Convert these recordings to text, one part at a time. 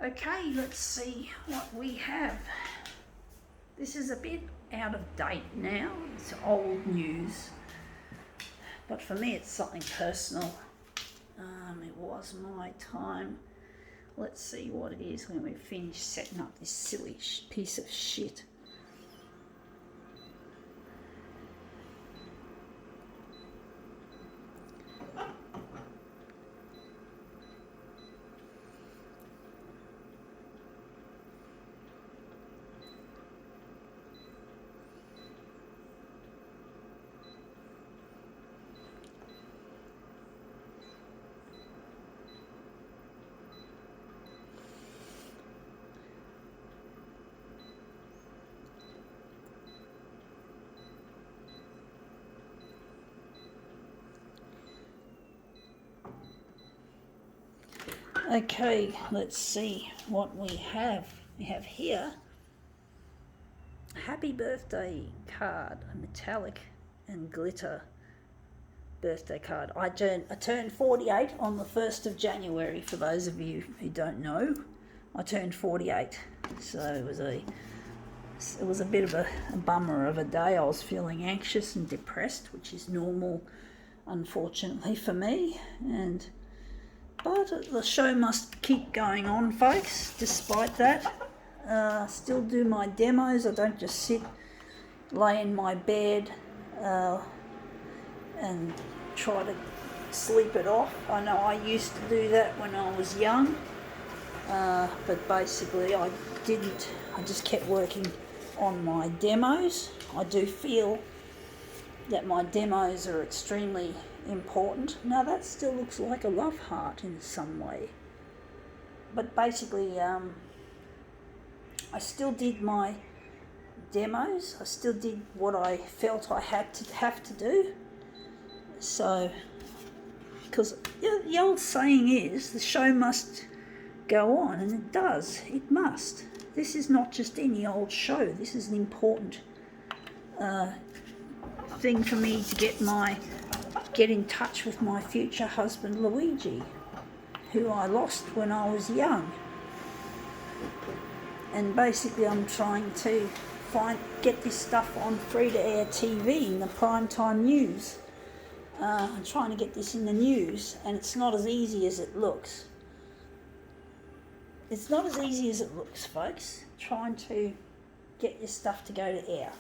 Okay, let's see what we have. This is a bit out of date now. It's old news. But for me, it's something personal. It was my time. Let's see what it is when we finish setting up this silly piece of shit. Okay, let's see what we have. We have here happy birthday card, a metallic and glitter birthday card. I turned 48 on the 1st of January, for those of you who don't know. I turned 48, so it was a bit of a bummer of a day. I was feeling anxious and depressed, which is normal, unfortunately, for me, but the show must keep going on, folks, despite that. Still do my demos. I don't just lay in my bed and try to sleep it off. I know I used to do that when I was young, but basically I didn't. I just kept working on my demos. I do feel that my demos are extremely important. Now that still looks like a love heart in some way, but basically I still did my demos. I still did what I felt I had to have to do. So, because the old saying is the show must go on, and it does. It must. This is not just any old show. This is an important thing for me to get in touch with my future husband Luigi, who I lost when I was young. And basically I'm trying to get this stuff on free-to-air TV in the primetime news. I'm trying to get this in the news, and it's not as easy as it looks. It's not as easy as it looks, folks, trying to get your stuff to go to air.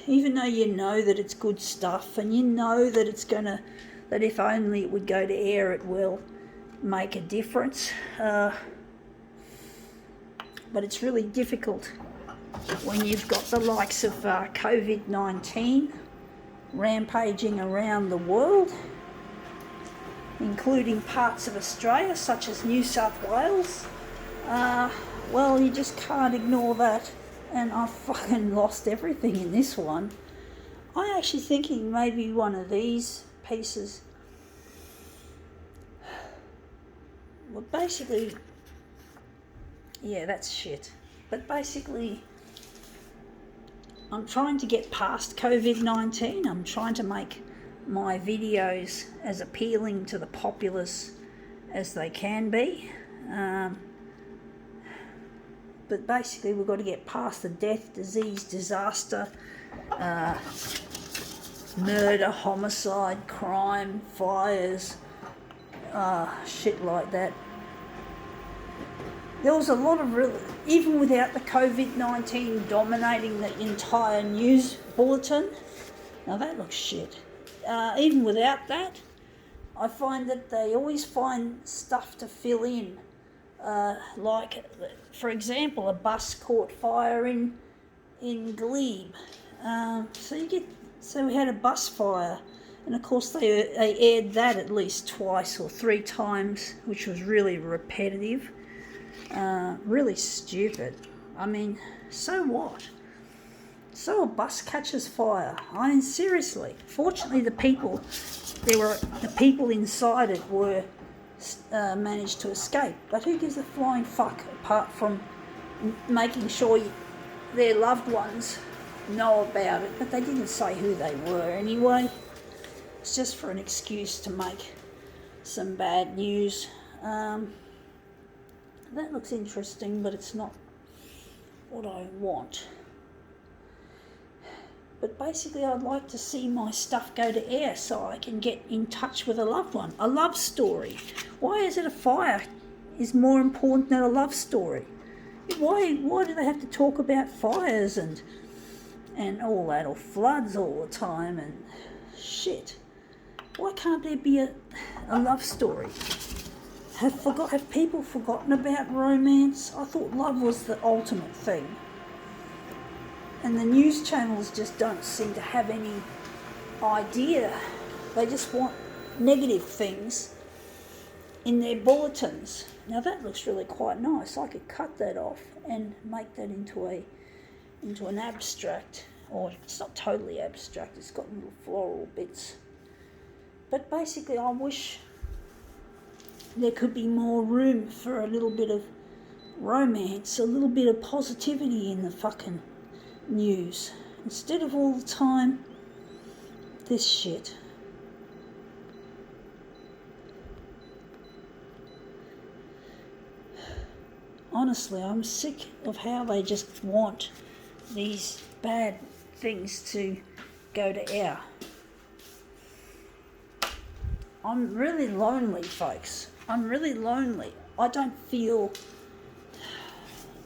Even though you know that it's good stuff, and you know that that if only it would go to air, it will make a difference. But it's really difficult when you've got the likes of COVID-19 rampaging around the world, including parts of Australia, such as New South Wales. Well, you just can't ignore that. And I fucking lost everything in this one. I'm actually thinking maybe one of these pieces. Well, basically, yeah, that's shit. But basically, I'm trying to get past COVID-19. I'm trying to make my videos as appealing to the populace as they can be. But basically we've got to get past the death, disease, disaster, murder, homicide, crime, fires, shit like that. There was a lot of even without the COVID-19 dominating the entire news bulletin. Now that looks shit. Even without that, I find that they always find stuff to fill in. Like, for example, a bus caught fire in Glebe. So we had a bus fire, and of course they aired that at least twice or 3 times, which was really repetitive, really stupid. I mean, so what? So a bus catches fire. I mean, seriously. Fortunately, the people inside it were managed to escape. But who gives a flying fuck apart from making sure their loved ones know about it? But they didn't say who they were anyway. It's just for an excuse to make some bad news. That looks interesting, but it's not what I want. But basically I'd like to see my stuff go to air so I can get in touch with a loved one. A love story. Why is it a fire is more important than a love story? Why do they have to talk about fires and all that, or floods all the time and shit? Why can't there be a love story? Have people forgotten about romance? I thought love was the ultimate thing. And the news channels just don't seem to have any idea. They just want negative things in their bulletins. Now that looks really quite nice. I could cut that off and make that into an abstract. Or it's not totally abstract, it's got little floral bits. But basically I wish there could be more room for a little bit of romance, a little bit of positivity in the fucking news, instead of all the time this shit. Honestly, I'm sick of how they just want these bad things to go to air. I'm really lonely, folks. I'm really lonely. I don't feel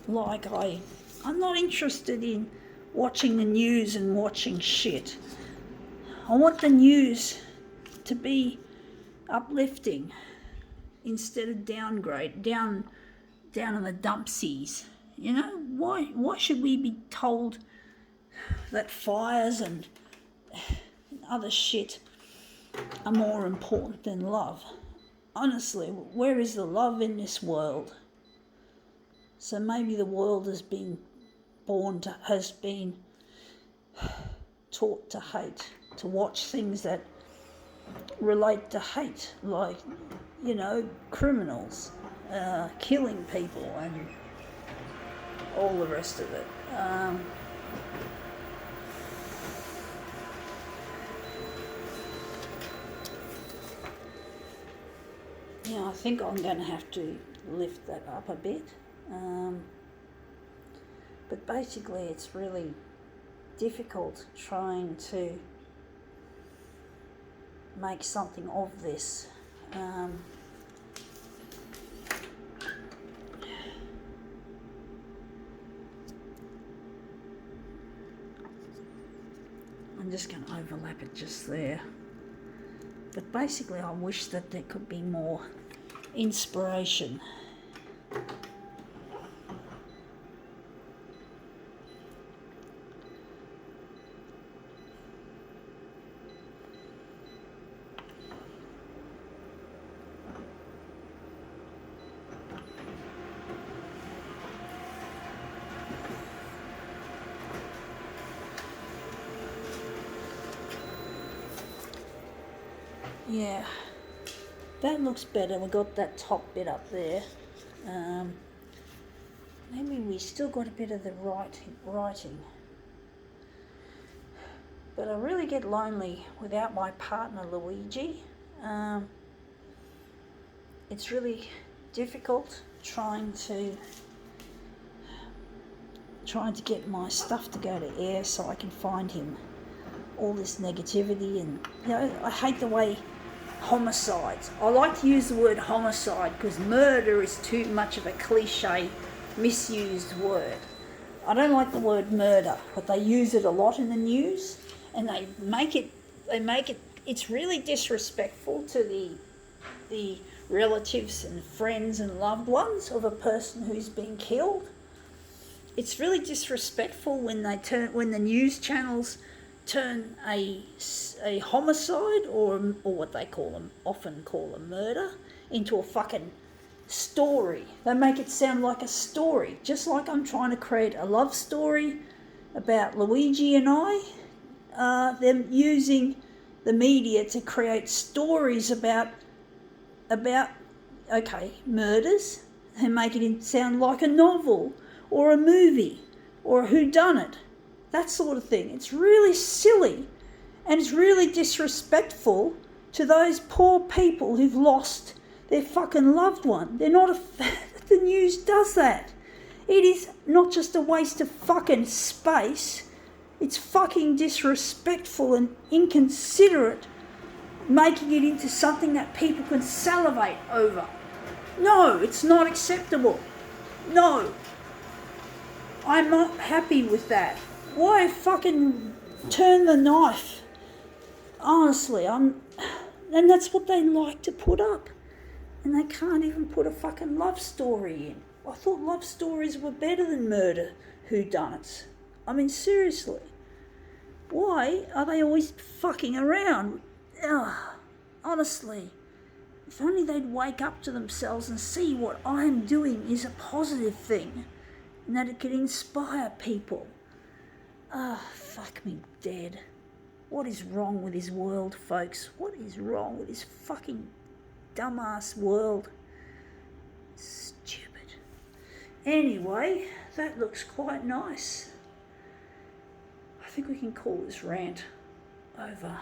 like I'm not interested in watching the news and watching shit. I want the news to be uplifting instead of down in the dumpsies. You know, why should we be told that fires and other shit are more important than love? Honestly, where is the love in this world? So maybe the world has been taught to hate, to watch things that relate to hate, like, you know, criminals, killing people and all the rest of it. Yeah, I think I'm going to have to lift that up a bit. But basically it's really difficult trying to make something of this. I'm just going to overlap it just there. But basically I wish that there could be more inspiration. Yeah, that looks better. We got that top bit up there. Maybe we still got a bit of the writing. But I really get lonely without my partner Luigi. It's really difficult trying to get my stuff to go to air so I can find him. All this negativity, and you know, I hate the way homicides. I like to use the word homicide because murder is too much of a cliche, misused word. I don't like the word murder, but they use it a lot in the news, and they make it. It's really disrespectful to the relatives and friends and loved ones of a person who's been killed. It's really disrespectful when the news channels turn a homicide or what they often call a murder into a fucking story. They make it sound like a story, just like I'm trying to create a love story about Luigi and I. Them using the media to create stories about murders and make it sound like a novel or a movie or a whodunit. That sort of thing. It's really silly and it's really disrespectful to those poor people who've lost their fucking loved one. They're not fuck the news does that? It is not just a waste of fucking space, it's fucking disrespectful and inconsiderate, making it into something that people can salivate over. No, it's not acceptable. No. I'm not happy with that. Why fucking turn the knife? Honestly, and that's what they like to put up. And they can't even put a fucking love story in. I thought love stories were better than murder whodunits. I mean, seriously. Why are they always fucking around? Ugh, honestly. If only they'd wake up to themselves and see what I'm doing is a positive thing and that it could inspire people. Fuck me dead. What is wrong with this world, folks? What is wrong with this fucking dumbass world? Stupid. Anyway, that looks quite nice. I think we can call this rant over.